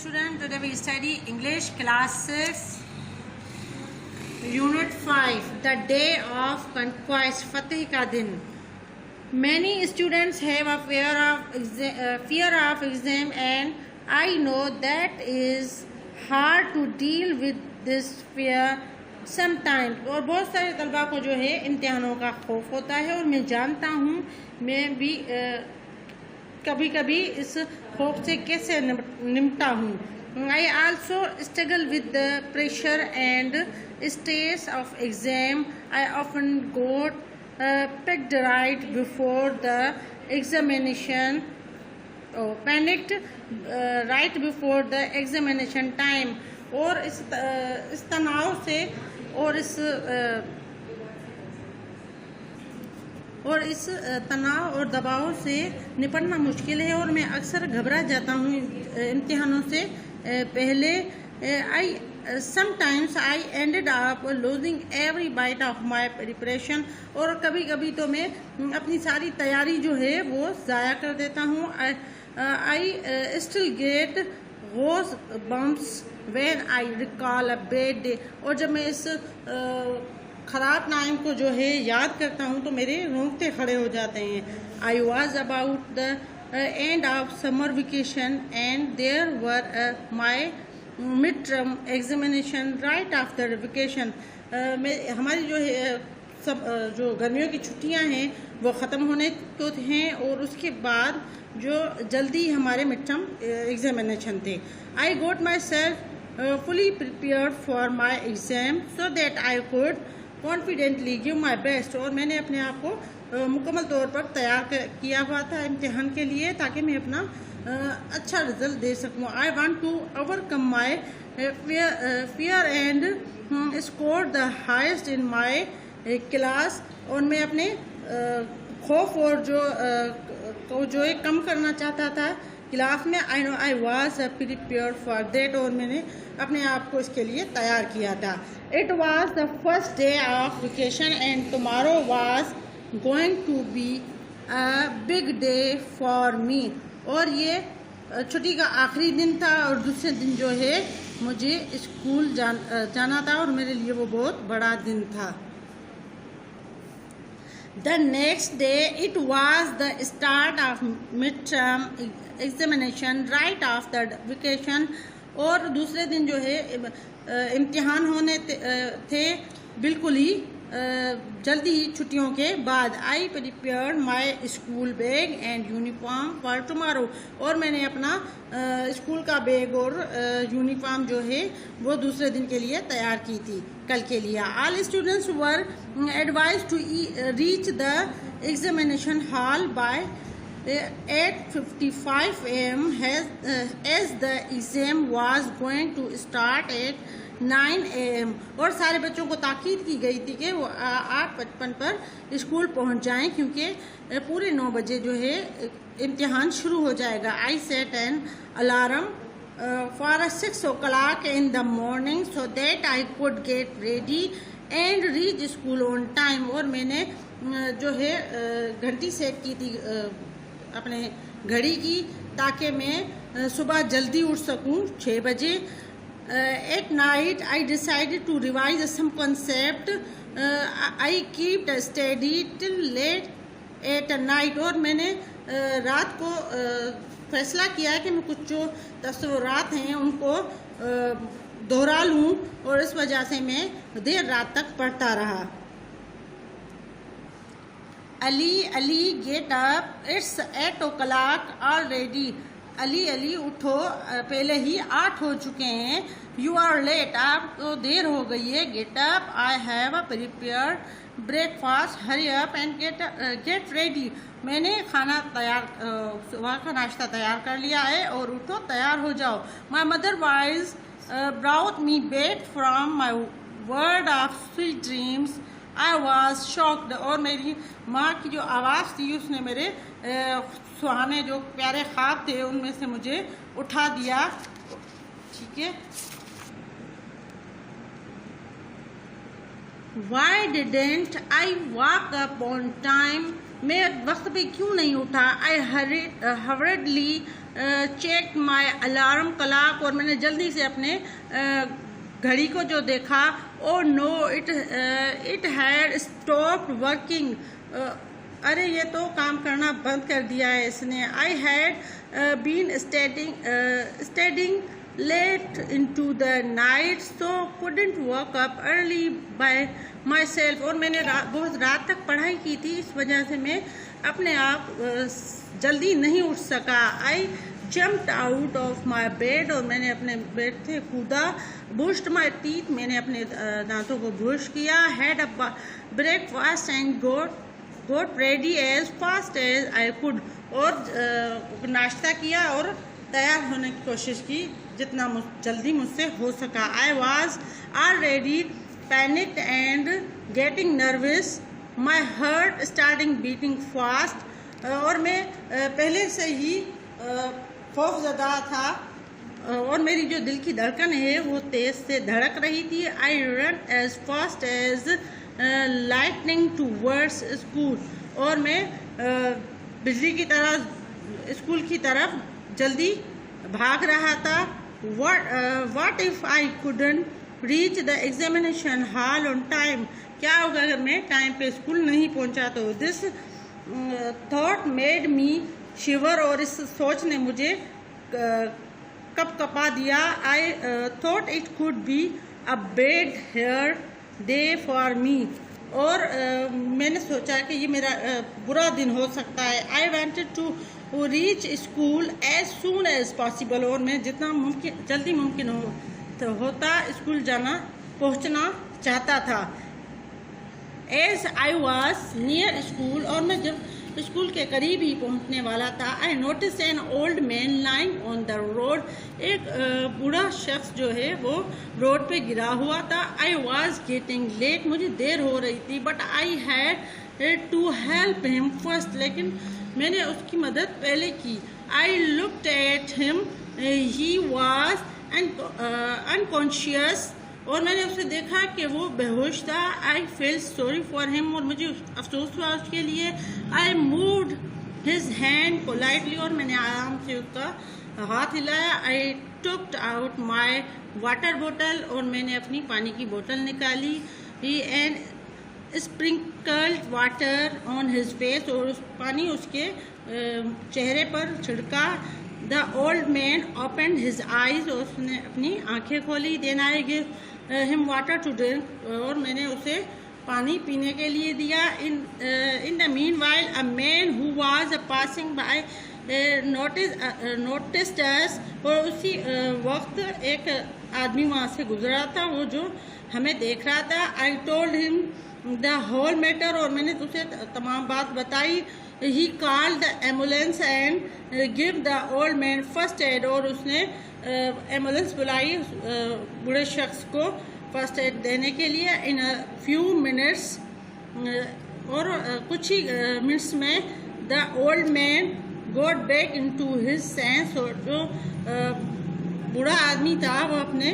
student, today we study English class 6 unit 5 the day of conquest, Fateh ka din. Many students have a fear of exam and I know that is hard to deal with this fear sometimes. और बहुत सारे तलबा को जो है इम्तिहानों का खौफ होता है और मैं जानता हूँ मैं भी कभी कभी इस खौफ से कैसे निपटा हूँ. I also struggle with the pressure and stress of exam. I often got picked right before the examination, panicked right before the examination time. और इस तनाव से और इस तनाव और दबाव से निपटना मुश्किल है और मैं अक्सर घबरा जाता हूँ इम्तिहानों से पहले. Sometimes I ended up losing every bite of my preparation. और कभी कभी तो मैं अपनी सारी तैयारी जो है वो ज़ाया कर देता हूँ. I still get goosebumps when I recall a bad day. और जब मैं इस ख़राब टाइम को जो है याद करता हूँ तो मेरे रोंगटे खड़े हो जाते हैं. I was about the end of summer vacation and there were my midterm examination right after vacation. हमारी जो है सब जो गर्मियों की छुट्टियां हैं वो ख़त्म होने को हैं और उसके बाद जो जल्दी हमारे मिड टर्म एग्जामिनेशन थे. I got myself fully prepared for my exam so that I could confidently give my best. और मैंने अपने आप को मुकम्मल तौर पर तैयार किया हुआ था इम्तिहान के लिए ताकि मैं अपना अच्छा रिजल्ट दे सकूं. I want to overcome my fear and score the highest in my class. और मैं अपने खौफ और जो एक कम करना चाहता था क्लास में. I know I was prepared for that. और मैंने अपने आप को इसके लिए तैयार किया था. It was the first day of vacation and tomorrow was going to be a big day for me. और ये छुट्टी का आखिरी दिन था और दूसरे दिन जो है मुझे स्कूल जाना था और मेरे लिए वो बहुत बड़ा दिन था. The next day it was the start of midterm examination right after vacation. और दूसरे दिन जो है इम्तिहान होने थे बिल्कुल ही जल्दी ही छुट्टियों के बाद. I prepared my school bag and uniform for tomorrow. और मैंने अपना स्कूल का बैग और यूनिफॉर्म जो है वो दूसरे दिन के लिए तैयार की थी कल के लिए. All students were advised to reach the examination hall by 8:55 a.m. as the exam was going to start at 9 a.m. और सारे बच्चों को ताकीद की गई थी कि वो 8:55 पर स्कूल पहुंच जाएं क्योंकि पूरे 9 बजे जो है इम्तिहान शुरू हो जाएगा. I set an alarm for 6 o'clock in the morning so that I could get ready and reach school on time. और मैंने जो है घंटी सेट की थी अपने घड़ी की ताकि मैं सुबह जल्दी उठ सकूं 6 बजे. At night I decided to revise some concept. I kept steady till late at night. और मैंने रात को फैसला किया कि मैं कुछ जो तस्वुरात हैं उनको दोहरा लूँ और इस वजह से मैं देर रात तक पढ़ता रहा. Ali get up, it's 8 o'clock already. Ali उठो पहले ही 8 हो चुके हैं. You are late, आप तो देर हो गई है. Get up, I have prepared breakfast. Hurry up and get ready. मैंने खाना तैयार सुबह का नाश्ता तैयार कर लिया है और उठो तैयार हो जाओ. My mother was brought me back from my world of sweet dreams. I was shocked. और मेरी माँ की जो आवाज़ थी उसने मेरे सुहाने जो प्यारे ख्वाब थे उनमें से मुझे उठा दिया. ठीक है. Why didn't I wake up on time, मैं वक्त पे क्यों नहीं उठा। I hurriedly check my alarm clock, और मैंने जल्दी से अपने घड़ी को जो देखा। Oh no it had stopped working, अरे ये तो काम करना बंद कर दिया है इसने। I had been studying late into the night so couldn't wake up early by myself, और मैंने बहुत रात तक पढ़ाई की थी, इस वजह से मैं अपने आप जल्दी नहीं उठ सका। I jumped out of my bed, और मैंने अपने बेड से कूदा। brushed my teeth, मैंने अपने दांतों को ब्रश किया। had a breakfast and got ready as fast as I could, और नाश्ता किया और तैयार होने की कोशिश की जितना जल्दी मुझसे हो सका। I was already panicked and getting nervous, my heart starting beating fast, और मैं पहले से ही खौफजदा था और मेरी जो दिल की धड़कन है वो तेज से धड़क रही थी। I run as fast as lightning towards school, और मैं बिजली की तरह स्कूल की तरफ जल्दी भाग रहा था। What if I couldn't reach the examination hall on time, क्या होगा अगर मैं टाइम पे स्कूल नहीं पहुंचा तो। This thought made me shiver, और इस सोच ने मुझे कपकपा दिया। I thought it could be a bad hair day for me, और मैंने सोचा कि ये मेरा बुरा दिन हो सकता है। I wanted to reach school as soon as possible, और मैं जितना मुमकिन जल्दी मुमकिन होता स्कूल पहुंचना चाहता था। As I was near school, और मैं जब स्कूल के करीब ही पहुंचने वाला था। I notice N old man lying on the road, एक बूढ़ा शख्स जो है वो रोड पे गिरा हुआ था। आई वॉज गेटिंग लेट, मुझे देर हो रही थी। But I had to help him first, लेकिन मैंने उसकी मदद पहले की। I looked at him, he was unconscious, और मैंने उसे देखा कि वो बेहोश था। I feel sorry for him, और मुझे अफसोस हुआ उसके लिए। I moved his hand politely, और मैंने आराम से उसका हाथ हिलाया। आई टुक आउट माई वाटर बोतल, और मैंने अपनी पानी की बोतल निकाली। And sprinkled water on his face, और उस पानी उसके चेहरे पर छिड़का। The old man open his eyes, और उसने अपनी आंखें खोली। Then I give him water to drink, और मैंने उसे पानी पीने के लिए दिया। In the meanwhile a man who was passing by noticed us, और उसी वक्त एक आदमी वहाँ से गुजरा था वो जो हमें देख रहा था। I told him the whole matter, और मैंने उसे तमाम बात बताई। He called the ambulance and give the old man first aid, और उसने एम्बुलेंस बुलाई बूढ़े शख्स को फर्स्ट एड देने के लिए। इन अ फ्यू मिनट्स, और कुछ ही मिनट्स में the old man got back into his sense, और जो बूढ़ा आदमी था वो अपने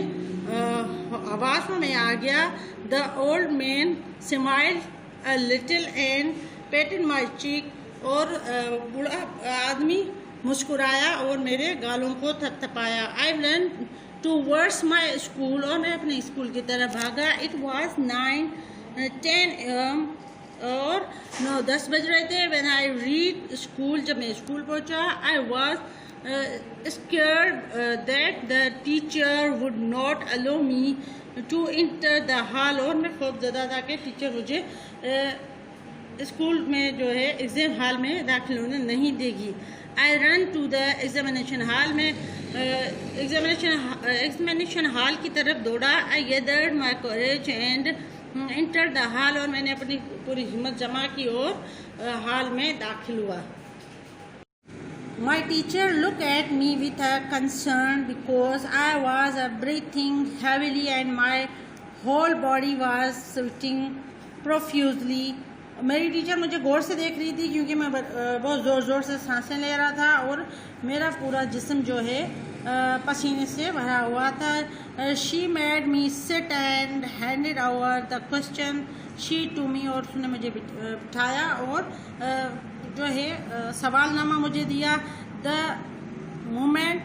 आवाज़ में आ गया। The old man smiled a little and petted my cheek, और बूढ़ा आदमी मुस्कुराया और मेरे गालों को थपथपाया। I run towards my school, और मैं अपने स्कूल की तरफ भागा। इट वॉज 9:10 AM, और 9:10 बज रहे थे। व्हेन आई रीच स्कूल, जब मैं स्कूल पहुंचा। I was scared that the teacher would not allow me to enter the hall, और मैं खौफज़दा था कि टीचर मुझे स्कूल में जो है एग्ज़ाम हॉल में दाखिल होने नहीं देगी। I run to the examination hall में एग्जामिनेशन हॉल की तरफ दौड़ा। I gathered my courage and enter the hall, और मैंने अपनी पूरी हिम्मत जमा की और हॉल में दाखिल हुआ। My teacher looked at me with a concern because I was breathing heavily and my whole body was sweating profusely. मेरी टीचर मुझे गौर से देख रही थी क्योंकि मैं बहुत ज़ोर ज़ोर से सांसें ले रहा था और मेरा पूरा जिस्म जो है पसीने से भरा हुआ था। She made me sit and handed over the question she to me, और उसने मुझे बिठाया और जो है सवालनामा मुझे दिया। The moment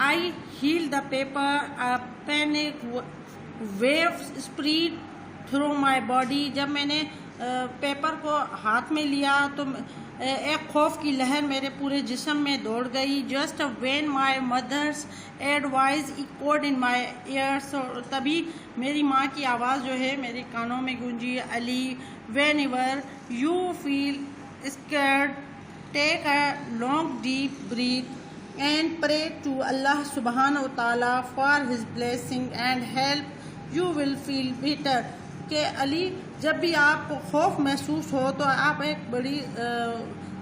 I heeled the paper a panic wave spread through my body. जब मैंने पेपर को हाथ में लिया तो एक खौफ की लहर मेरे पूरे जिस्म में दौड़ गई। Just when my mother's advice echoed in my ears, और तभी मेरी माँ की आवाज़ जो है मेरे कानों में गूंजी। Ali, whenever you feel scared take a long deep breath and pray to Allah सुब्हान व तआला for his blessing and help, you will feel better. कि अली, जब भी आपको खौफ महसूस हो तो आप एक बड़ी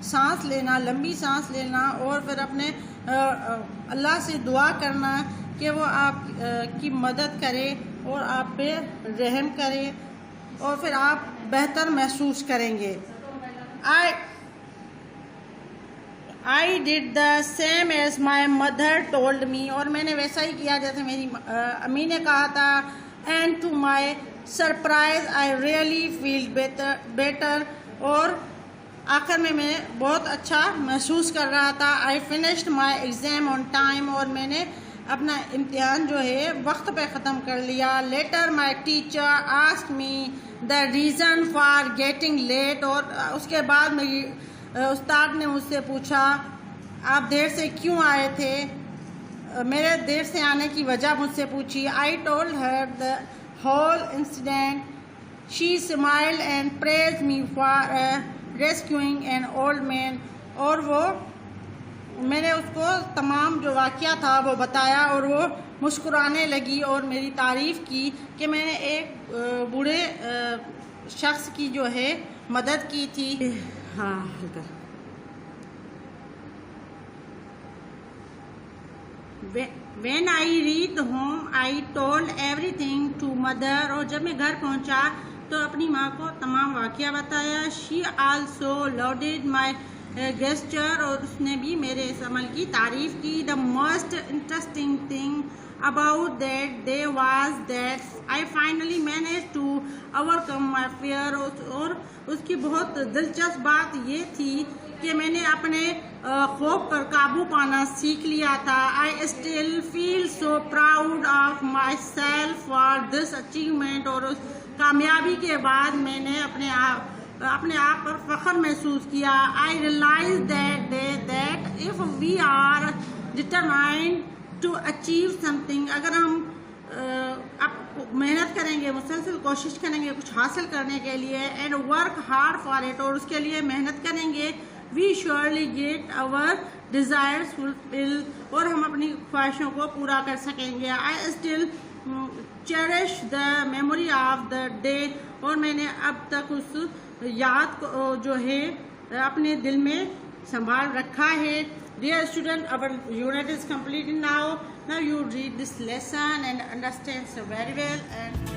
सांस लेना, लंबी सांस लेना, और फिर अपने अल्लाह से दुआ करना कि वो आप की मदद करे और आप पे रहम करे, और फिर आप बेहतर महसूस करेंगे। I did the same as my mother told me, और मैंने वैसा ही किया जैसे मेरी अम्मी ने कहा था। And to my surprise I really feel better, और आखिर में मैं बहुत अच्छा महसूस कर रहा था। I finished my exam on time, और मैंने अपना इम्तिहान जो है वक्त पे ख़त्म कर लिया। Later my teacher asked me the reason for getting late, और उसके बाद मेरी उस्ताद ने मुझसे पूछा आप देर से क्यों आए थे, मेरे देर से आने की वजह मुझसे पूछी। I told her the whole incident, she smiled and praised me for rescuing an old man, और वो मैंने उसको तमाम जो वाक़या था वो बताया, और वो मुस्कुराने लगी और मेरी तारीफ़ की कि मैंने एक बूढ़े शख्स की जो है मदद की थी। हाँ, When I reached home, I told everything to mother, और जब मैं घर पहुंचा तो अपनी माँ को तमाम वाक़या बताया। She also lauded my gesture, और उसने भी मेरे इस अमल की तारीफ़ की। The most interesting thing about that day was that I finally managed to overcome my fear, और उसकी बहुत दिलचस्प बात ये थी कि मैंने अपने खौफ पर काबू पाना सीख लिया था। I still feel so proud of my self for this achievement, और उस कामयाबी के बाद मैंने अपने आप पर फख्र महसूस किया। I realize that day that if we are determined to achieve something, अगर हम मेहनत करेंगे, मुसलसल कोशिश करेंगे कुछ हासिल करने के लिए, and work hard for it, और उसके लिए मेहनत करेंगे, we surely get our desires fulfil, और हम अपनी ख्वाहिशों को पूरा कर सकेंगे। I still cherish the memory of the day, और मैंने अब तक उस याद को जो है अपने दिल में संभाल रखा है। Dear student, our unit is completed now. Now you read this lesson and understand so very well. And